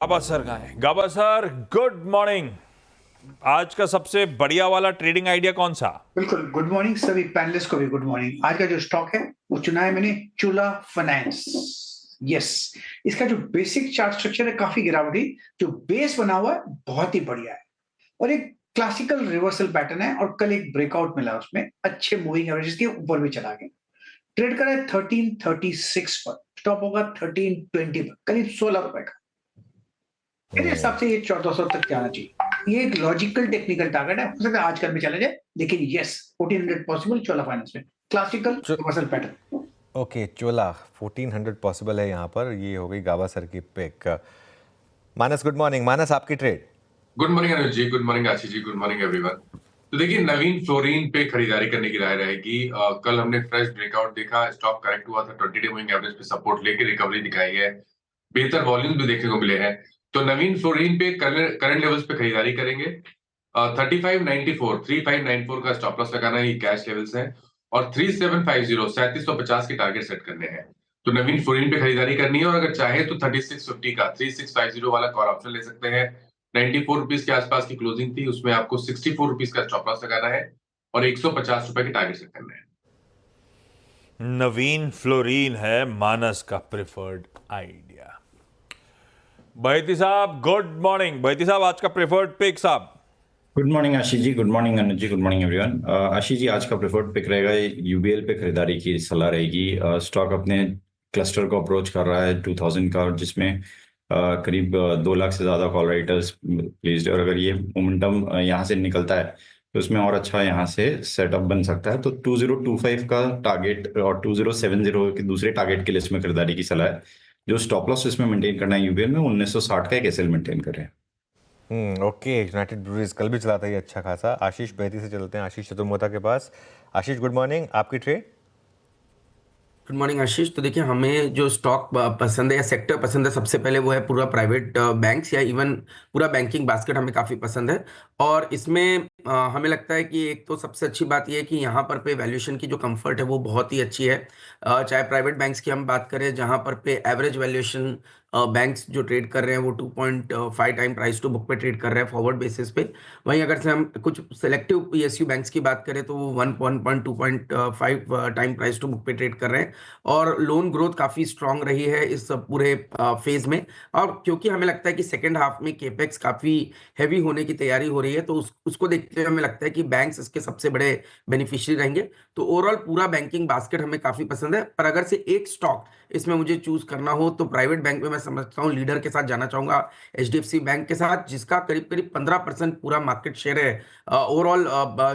गाभासर का है। गाभासर, good morning. आज का सबसे बढ़िया वाला ट्रेडिंग आइडिया कौन सा? बिल्कुल, गुड मॉर्निंग सभी पैनलिस्ट को भी गुड मॉर्निंग। आज का जो स्टॉक है वो चुना है मैंने चोला फाइनेंस। यस, इसका जो बेसिक चार्ट स्ट्रक्चर है काफी गिरावटी, जो बेस बना हुआ है बहुत ही बढ़िया है और एक क्लासिकल रिवर्सल पैटर्न है और कल एक ब्रेकआउट मिला उसमें अच्छे मूविंग एवरेजेस के ऊपर भी चला गया। ट्रेड करा है 1336 पर, स्टॉप होगा 1320 पर, करीब 16 रुपए का। मेरे हिसाब से ये 1400 तक जाना चाहिए। ये एक लॉजिकल टेक्निकल टारगेट है, हो सकता है आज कल भी चले जाए, लेकिन यस 1400 पॉसिबल चोला फाइनेंस में, क्लासिकल रिवर्सल पैटर्न। ओके, चोला 1400 पॉसिबल है यहाँ पर। ये हो गई गाभासर की पिक। मानस, गुड मॉर्निंग। मानस, आपकी ट्रेड। गुड मॉर्निंग अनुज ji, good morning Ashish ji, good morning everyone. तो देखिए, नवीन फ्लोरीन पे खरीदारी करने की राय रहेगी। कल हमने फ्रेश ब्रेकआउट देखा, स्टॉक करेक्ट हुआ था, 20 डे मूविंग एवरेज पे सपोर्ट लेके रिकवरी दिखाई है, बेहतर वॉल्यूम भी देखने को मिले हैं। तो नवीन फ्लोरीन पे करंट लेवल्स पे खरीदारी करेंगे। 3594 का स्टॉप लॉस लगाना, ये कैश लेवल्स हैं, और 3750 3750 के टारगेट सेट करने हैं। तो नवीन फ्लोरीन पे खरीदारी करनी है, और अगर चाहे तो 3650 का 3650 वाला कॉल ऑप्शन ले सकते हैं। 94 रुपीज के आसपास की क्लोजिंग थी, उसमें आपको 64 रुपीज का स्टॉप लॉस लगाना है और 150 रुपए के टारगेट सेट करने हैं। नवीन फ्लोरीन है मानस का प्रेफर्ड आइडिया। बहती साहब, गुड मॉर्निंग। बहती साहब, आज का प्रेफर्ड पिक साहब। Good morning Ashish ji, good morning अनुज ji, good morning everyone. Ashish ji, आज का प्रेफर्ड पिक रहेगा यूबीएल पे खरीदारी की सलाह रहेगी। स्टॉक अपने क्लस्टर को अप्रोच कर रहा है 2000 का, जिसमें करीब 2 लाख से ज़्यादा कॉल राइटर्स प्लीज, और अगर ये मोमेंटम यहाँ से निकलता है तो उसमें और अच्छा यहाँ से सेटअप बन सकता है। तो 2025 का टारगेट और 2070 के दूसरे टारगेट के लिए इसमें खरीदारी की सलाह है। जो स्टॉप लॉस इसमें मेंटेन करना है यूबीएल में 1960 का एक एसएल मेंटेन कर रहे हैं। ओके, यूनाइटेड ब्रूअरीज कल भी चला था ये अच्छा खासा। आशीष बहती से चलते हैं आशीष चतुर्मोता के पास। आशीष, गुड मॉर्निंग, आपकी ट्रेड। गुड मॉर्निंग आशीष। तो देखिए, हमें जो स्टॉक पसंद है या सेक्टर पसंद है, सबसे पहले वो है पूरा प्राइवेट बैंक्स या इवन पूरा बैंकिंग बास्केट हमें काफ़ी पसंद है। और इसमें हमें लगता है कि एक तो सबसे अच्छी बात यह है कि यहाँ पर पे वैल्यूएशन की जो कंफर्ट है वो बहुत ही अच्छी है। चाहे प्राइवेट बैंक्स की हम बात करें, जहाँ पर पे एवरेज वैल्यूएशन बैंक्स जो ट्रेड कर रहे हैं वो 2.5 टाइम प्राइस टू बुक पे ट्रेड कर रहे हैं फॉरवर्ड बेसिस पे। वहीं अगर से हम कुछ सेलेक्टिव पीएसयू बैंक्स की बात करें तो वो 1.2.5 टाइम प्राइस टू बुक पे ट्रेड कर रहे हैं। और लोन ग्रोथ काफ़ी स्ट्रांग रही है इस पूरे फेज में। और क्योंकि हमें लगता है कि सेकेंड हाफ में केपेक्स काफ़ी हैवी होने की तैयारी हो रही है, तो उसको देखते हुए हमें लगता है कि बैंक्स इसके सबसे बड़े बेनिफिशियरी रहेंगे। तो ओवरऑल पूरा बैंकिंग बास्केट हमें काफ़ी पसंद है। पर अगर से एक स्टॉक इसमें मुझे चूज करना हो तो प्राइवेट बैंक में मैं समझता हूँ लीडर के साथ जाना चाहूंगा, एचडीएफसी बैंक के साथ, जिसका करीब करीब 15% पूरा मार्केट शेयर है ओवरऑल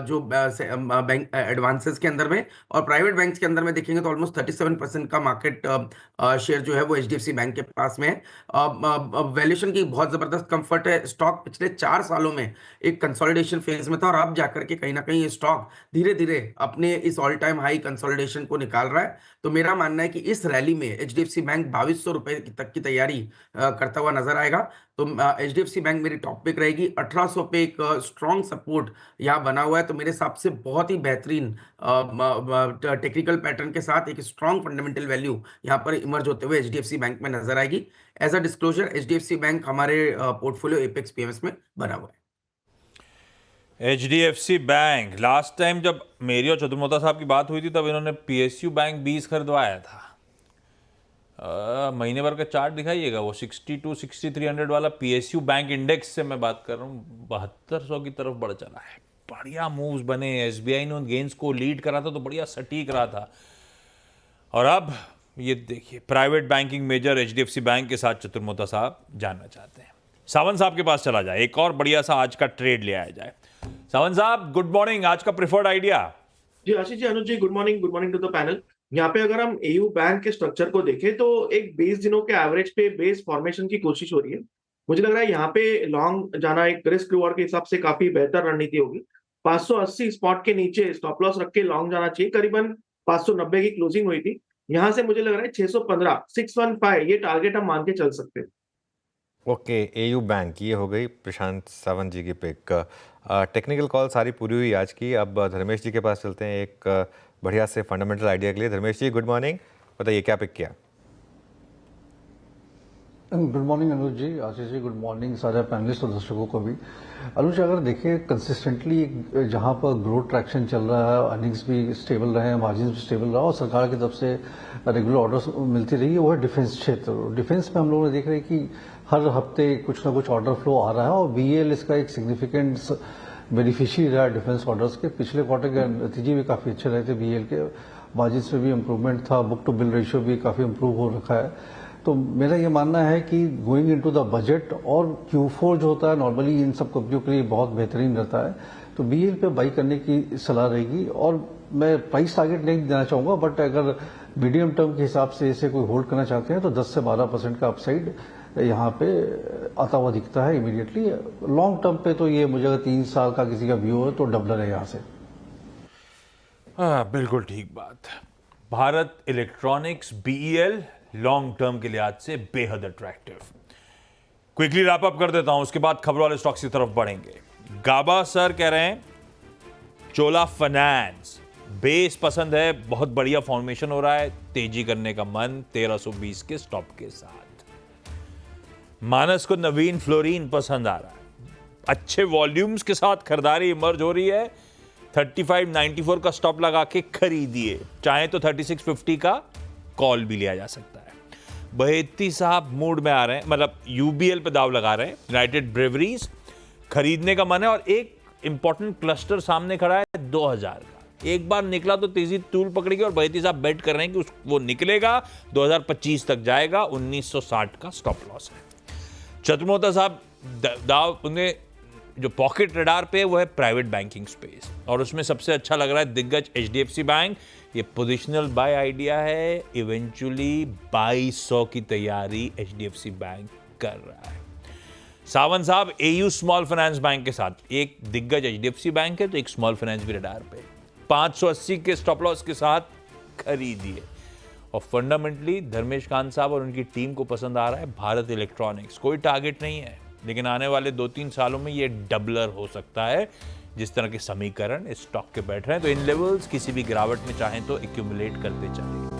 जो बैंक एडवांसेस के अंदर में। और प्राइवेट बैंक के अंदर में देखेंगे तो ऑलमोस्ट 37% का मार्केट शेयर जो है वो एचडीएफसी बैंक के पास में है। वैल्यूएशन की बहुत जबरदस्त कंफर्ट है। स्टॉक पिछले 4 सालों में एक कंसोलिडेशन फेज में था और अब जाकर के कहीं ना कहीं ये स्टॉक धीरे धीरे अपने इस ऑल टाइम हाई कंसोलिडेशन को निकाल रहा है। तो मेरा मानना है कि इस रैली में एचडीएफसी बैंक 2200 रुपए तक की तैयारी करता हुआ नजर आएगा। तो एचडीएफसी बैंक मेरी टॉप पिक रहेगी। 1800 पे एक स्ट्रॉन्ग सपोर्ट यहाँ बना हुआ है, तो मेरे हिसाब से बहुत ही बेहतरीन टेक्निकल पैटर्न के साथ एक स्ट्रॉन्ग फंडामेंटल वैल्यू यहाँ पर इमर्ज होते हुए एचडीएफसी बैंक में नजर आएगी। As a disclosure, HDFC bank हमारे पोर्टफोलियो एपेक्स पीएमएस में बना हुआ है। एचडीएफसी बैंक, लास्ट टाइम जब मेरी और चतुर्मोता साहब की बात हुई थी तब इन्होंने पीएसयू बैंक 20 खरीदवाया था। महीने भर का चार्ट दिखाइएगा, वो 62 6300 वाला पीएसयू बैंक इंडेक्स से मैं बात कर रहा हूँ, 7200 की तरफ बढ़ चला है। बढ़िया मूव्स बने। एसबीआई ने उन गेंस को लीड करा था तो बढ़िया सटीक रहा था। और अब ये देखिए, private banking major HDFC bank के साथ चतुर्मोता साहब जानना चाहते हैं। सावंत साहब के पास चला जाए, एक और बढ़िया सा आज का ट्रेड ले आया जाए। सावंत साहब, गुड मॉर्निंग। आज का प्रेफर्ड आइडिया। जी Ashish ji, Anuj ji, good morning to the panel. यहाँ पे अगर हम एयू बैंक के स्ट्रक्चर को देखें तो एक 20 दिनों के एवरेज पे बेस फॉर्मेशन की कोशिश हो रही है। मुझे लग रहा है यहाँ पे लॉन्ग जाना एक रिस्क रिवॉर्ड के हिसाब से काफी बेहतर रणनीति होगी। 580 स्पॉट के नीचे स्टॉप लॉस रख के लॉन्ग जाना चाहिए। करीबन 590 की क्लोजिंग हुई थी। यहाँ से मुझे लग रहा है 615 615 ये टारगेट हम मान के चल सकते हैं। ओके, एयू बैंक, ये हो गई प्रशांत सावंत जी की पिक। टेक्निकल कॉल सारी पूरी हुई आज की। अब धर्मेश जी के पास चलते हैं एक बढ़िया से फंडामेंटल आइडिया के लिए। धर्मेश जी, गुड मॉर्निंग। बताइए क्या पिक किया। गुड मॉर्निंग अनुज जी, आशीष जी, गुड मॉर्निंग सारे पैनलिस्ट और दर्शकों को भी। अनुज, अगर देखें कंसिस्टेंटली जहां पर ग्रोथ ट्रैक्शन चल रहा है, अर्निंग्स भी स्टेबल रहे हैं, मार्जिन भी स्टेबल रहा और सरकार की तरफ से रेगुलर ऑर्डर्स मिलती रही है, वो है डिफेंस क्षेत्र। डिफेंस में हम लोग देख रहे हैं कि हर हफ्ते कुछ ना कुछ ऑर्डर फ्लो आ रहा है और बीएल इसका एक सिग्निफिकेंट बेनिफिशियरी रहा है डिफेंस ऑर्डर्स के। पिछले क्वार्टर के नतीजे भी काफी अच्छे रहे थे बीएल के, मार्जिन में भी इम्प्रूवमेंट था, बुक टू बिल रेशियो भी काफी इम्प्रूव हो रखा है। तो मेरा ये मानना है कि गोइंग इनटू द बजट और Q4 जो होता है नॉर्मली इन सब कंपनियों के लिए बहुत बेहतरीन रहता है, तो बीएल पे बाई करने की सलाह रहेगी। और मैं प्राइस टारगेट नहीं देना चाहूंगा, बट अगर मीडियम टर्म के हिसाब से इसे कोई होल्ड करना चाहते हैं तो 10 से 12% का अपसाइड यहाँ पे आता हुआ दिखता है इमीडिएटली। लॉन्ग टर्म पे तो ये मुझे अगर 3 साल का किसी का व्यू है तो डबलर है यहाँ से। हाँ, बिल्कुल ठीक बात। Bharat electronics BEL long term के लिहाज से बेहद अट्रैक्टिव। क्विकली रैप अप कर देता हूं, उसके बाद खबर वाले स्टॉक्स की तरफ बढ़ेंगे। गाबा सर कह रहे हैं चोला फाइनेंस बेस पसंद है, बहुत बढ़िया फॉर्मेशन हो रहा है, तेजी करने का मन 1320 के स्टॉप के साथ। मानस को नवीन फ्लोरीन पसंद आ रहा है, अच्छे वॉल्यूम्स के साथ खरीदारी इमर्ज हो रही है। 3594 का स्टॉप लगा के खरीदिए, चाहे तो 3650 का कॉल भी लिया जा सकता है। बहेती साहब मूड में आ रहे हैं, मतलब यूबीएल पे दाव लगा रहे हैं। यूनाइटेड ब्रेवरीज खरीदने का मन है और एक इंपॉर्टेंट क्लस्टर सामने खड़ा है 2000 का। एक बार निकला तो तेजी तूल पकड़ेगी और बहेती साहब बेट कर रहे हैं कि वो निकलेगा, 2025 तक जाएगा। 1960 का स्टॉप लॉस है। चतुर्मोता साहब दाव उन्हें जो पॉकेट रडार पे है वो है प्राइवेट बैंकिंग स्पेस, और उसमें सबसे अच्छा लग रहा है दिग्गज एचडीएफसी बैंक। ये पोजिशनल बाय आइडिया है, इवेंचुअली 2200 की तैयारी एचडीएफसी बैंक कर रहा है। सावंत साहब एयू स्मॉल फाइनेंस बैंक के साथ, एक दिग्गज एचडीएफसी बैंक है तो एक स्मॉल फाइनेंस भी रडार पे, 580 के स्टॉप लॉस के साथ खरीदिए। और फंडामेंटली धर्मेश कांत साहब और उनकी टीम को पसंद आ रहा है भारत इलेक्ट्रॉनिक्स। कोई टारगेट नहीं है, लेकिन आने वाले 2-3 सालों में ये डबलर हो सकता है, जिस तरह के समीकरण इस स्टॉक के बैठ रहे हैं। तो इन लेवल्स किसी भी गिरावट में चाहें तो एक्यूमुलेट करते चाहिए।